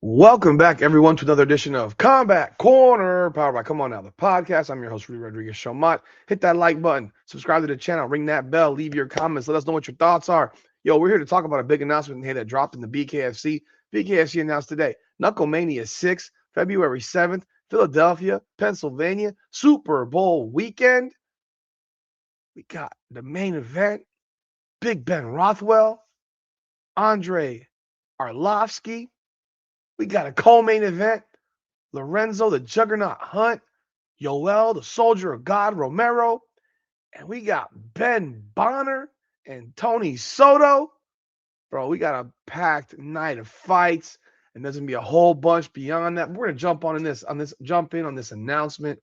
Welcome back, everyone, to another edition of Combat Corner, powered by Come On Now, the podcast. I'm your host, Rudy Rodriguez Showmont. Hit that like button, subscribe to the channel, ring that bell, leave your comments, let us know what your thoughts are. Yo, we're here to talk about a big announcement here that dropped in the BKFC. BKFC announced today, KnuckleMania VI, February 7th, Philadelphia, Pennsylvania, Super Bowl weekend. We got the main event, Big Ben Rothwell, Andrei Arlovski. We got a co-main event, Lorenzo the Juggernaut Hunt, Yoel the Soldier of God Romero, and we got Ben Bonner and Tony Soto. Bro, we got a packed night of fights, and there's gonna be a whole bunch beyond that. We're gonna jump in on this announcement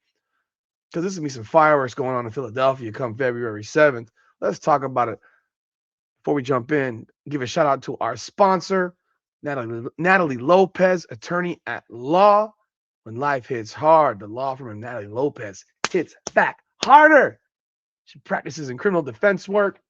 because there's gonna be some fireworks going on in Philadelphia come February 7th. Let's talk about it before we jump in. Give a shout out to our sponsor, Natalie Lopez, attorney at law. When life hits hard, the law firm of Natalie Lopez hits back harder. She practices in criminal defense work,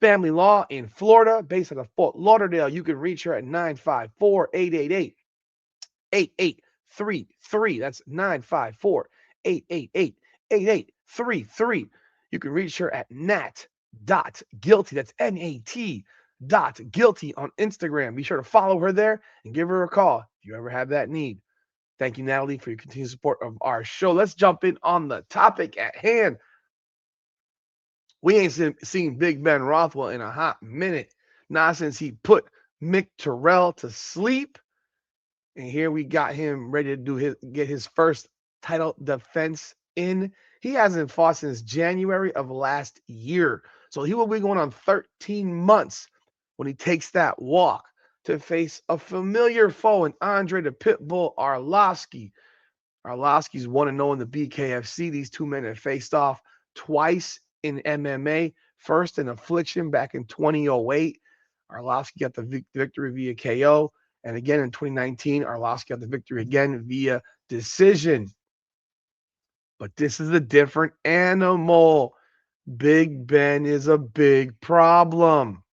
family law in Florida, based out of Fort Lauderdale. You can reach her at 954-888-8833. That's 954-888-8833. You can reach her at nat.guilty. That's NAT.guilty on Instagram. Be sure to follow her there and give her a call if you ever have that need. Thank you, Natalie, for your continued support of our show. Let's jump in on the topic at hand. We ain't seen Big Ben Rothwell in a hot minute, not since he put Mick Terrell to sleep. And here we got him ready to get his first title defense in. He hasn't fought since January of last year. So he will be going on 13 months when he takes that walk to face a familiar foe in Andrei the Pitbull Arlovski. Arlovski's 1-0 in the BKFC. These two men have faced off twice in MMA. First in Affliction back in 2008. Arlovski got the victory via KO. And again in 2019, Arlovski got the victory again via decision. But this is a different animal. Big Ben is a big problem.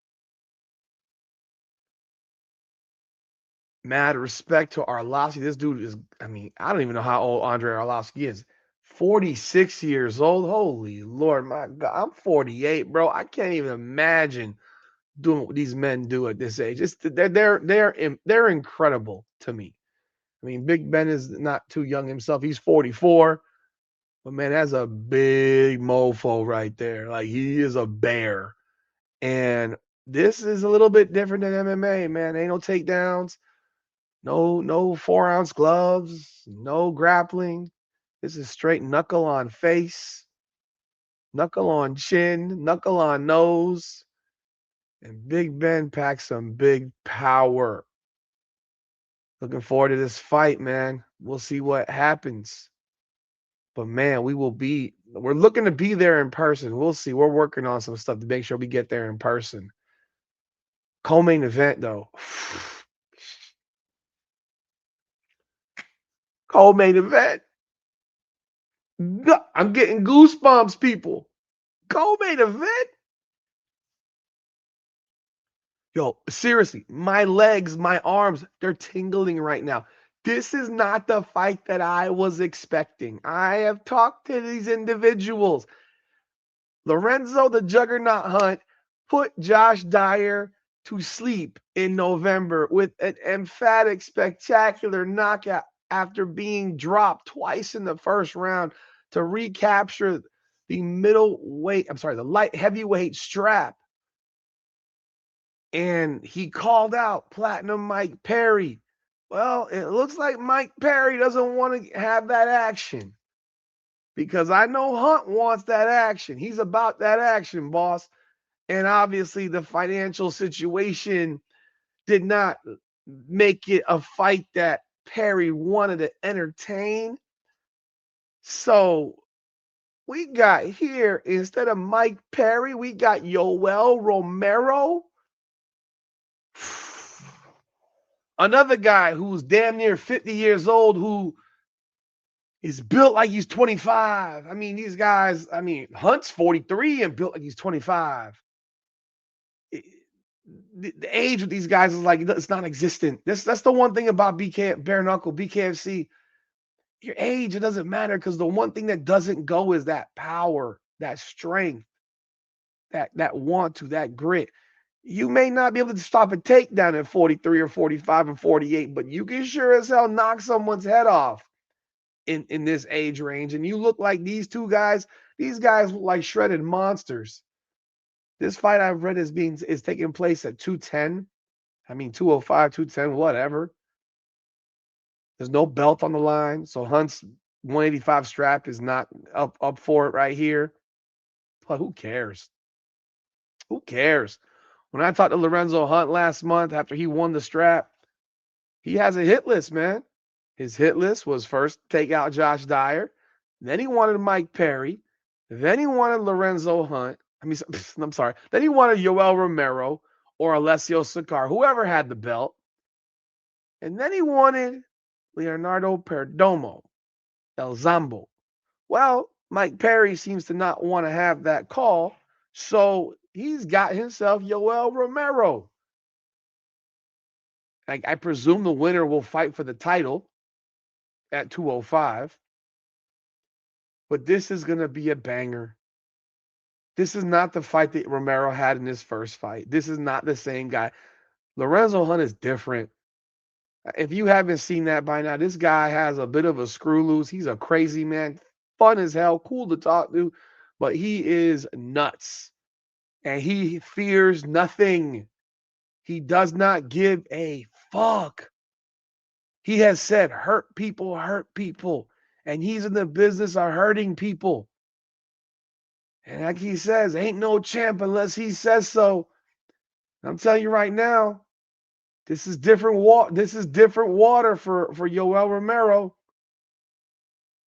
Mad respect to Arlovski. This dude is, I don't even know how old Andrei Arlovski is. 46 years old. Holy Lord, my God. I'm 48, bro. I can't even imagine doing what these men do at this age. They're incredible to me. Big Ben is not too young himself. He's 44. But man, that's a big mofo right there. Like, he is a bear. And this is a little bit different than MMA, man. Ain't no takedowns. No 4-ounce gloves, no grappling. This is straight knuckle on face, knuckle on chin, knuckle on nose. And Big Ben packs some big power. Looking forward to this fight, man. We'll see what happens. But man, we're looking to be there in person. We'll see. We're working on some stuff to make sure we get there in person. Co-main event, though. Co-main event. I'm getting goosebumps, people. Co-main event. Yo, seriously, my legs, my arms, they're tingling right now. This is not the fight that I was expecting. I have talked to these individuals. Lorenzo the Juggernaut Hunt put Josh Dyer to sleep in November with an emphatic, spectacular knockout after being dropped twice in the first round to recapture the light heavyweight strap. And he called out Platinum Mike Perry. Well, it looks like Mike Perry doesn't want to have that action, because I know Hunt wants that action. He's about that action, boss. And obviously the financial situation did not make it a fight that Perry wanted to entertain. So we got here, instead of Mike Perry, we got Yoel Romero. Another guy who's damn near 50 years old, who is built like he's 25. These guys, Hunt's 43 and built like he's 25. the age with these guys is like it's non-existent. That's the one thing about bare knuckle, BKFC. Your age, it doesn't matter because the one thing that doesn't go is that power, that strength, that want to, that grit. You may not be able to stop a takedown at 43 or 45 and 48, but you can sure as hell knock someone's head off in this age range. And you look like these guys look like shredded monsters. This fight I've read is taking place at 210. I mean 205, 210, whatever. There's no belt on the line, so Hunt's 185 strap is not up for it right here. But who cares? Who cares? When I talked to Lorenzo Hunt last month after he won the strap, he has a hit list, man. His hit list was first take out Josh Dyer, then he wanted Mike Perry, then he wanted Lorenzo Hunt. I'm sorry. Then he wanted Yoel Romero or Alessio Sakar, whoever had the belt. And then he wanted Leonardo Perdomo, El Zambo. Well, Mike Perry seems to not want to have that call, so he's got himself Yoel Romero. I presume the winner will fight for the title at 205. But this is going to be a banger. This is not the fight that Romero had in his first fight. This is not the same guy. Lorenzo Hunt is different. If you haven't seen that by now, this guy has a bit of a screw loose. He's a crazy man, fun as hell, cool to talk to, but he is nuts. And he fears nothing. He does not give a fuck. He has said, hurt people. And he's in the business of hurting people. And like he says, ain't no champ unless he says so. I'm telling you right now, this is different water. This is different water for Yoel Romero.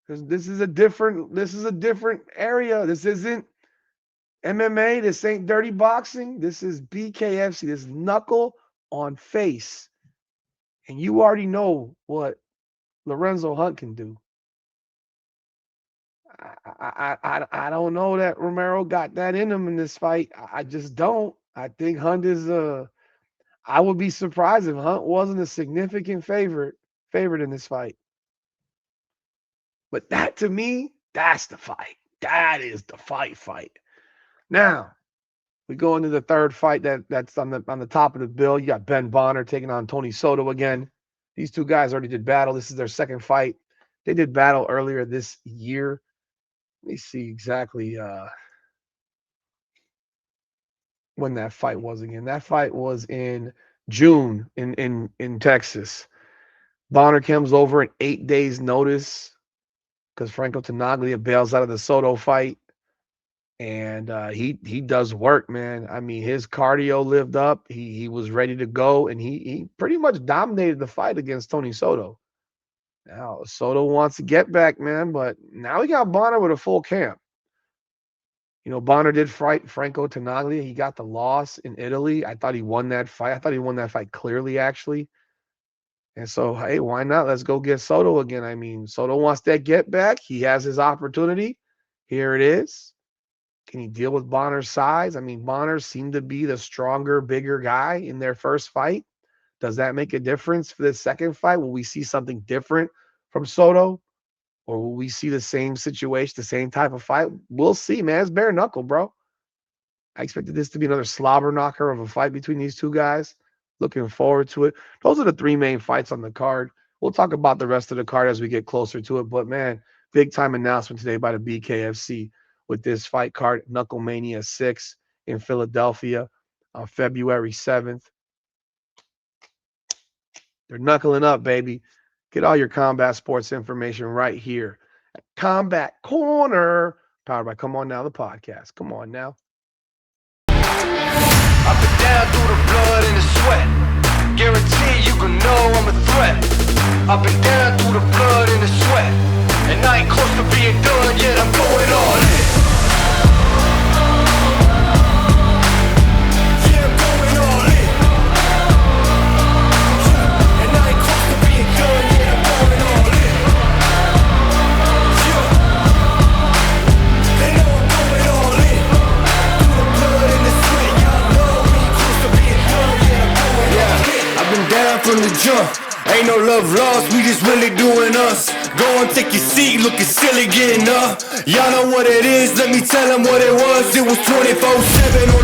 Because this is a different area. This isn't MMA. This ain't dirty boxing. This is BKFC. This is knuckle on face. And you already know what Lorenzo Hunt can do. I don't know that Romero got that in him in this fight. I just don't. I think Hunt is I would be surprised if Hunt wasn't a significant favorite in this fight. But that, to me, that's the fight. That is the fight. Now, we go into the third fight that's on the top of the bill. You got Ben Bonner taking on Tony Soto again. These two guys already did battle. This is their second fight. They did battle earlier this year. Let me see exactly when that fight was again. That fight was in June in Texas. Bonner comes over in 8 days' notice because Franco Tenaglia bails out of the Soto fight. And he does work, man. I mean, his cardio lived up. He was ready to go, and he pretty much dominated the fight against Tony Soto. Now, Soto wants to get back, man, but now he got Bonner with a full camp. You know, Bonner did fight Franco Tenaglia. He got the loss in Italy. I thought he won that fight. I thought he won that fight clearly, actually. And so, hey, why not? Let's go get Soto again. I mean, Soto wants that get back. He has his opportunity. Here it is. Can he deal with Bonner's size? I mean, Bonner seemed to be the stronger, bigger guy in their first fight. Does that make a difference for the second fight? Will we see something different from Soto? Or will we see the same situation, the same type of fight? We'll see, man. It's bare knuckle, bro. I expected this to be another slobber knocker of a fight between these two guys. Looking forward to it. Those are the three main fights on the card. We'll talk about the rest of the card as we get closer to it. But, man, big time announcement today by the BKFC with this fight card, KnuckleMania VI in Philadelphia on February 7th. They're knuckling up, baby. Get all your combat sports information right here at Combat Corner, powered by Come On Now, the podcast. Come on now. Up and down through the blood and the sweat. Guarantee you can know I'm a threat. Up and down through the blood and the sweat. And I ain't close to being done yet, I'm going all in. Ain't no love lost, we just really doing us. Go and take your seat, looking silly getting up. Y'all know what it is, let me tell them what it was. It was 24/7 on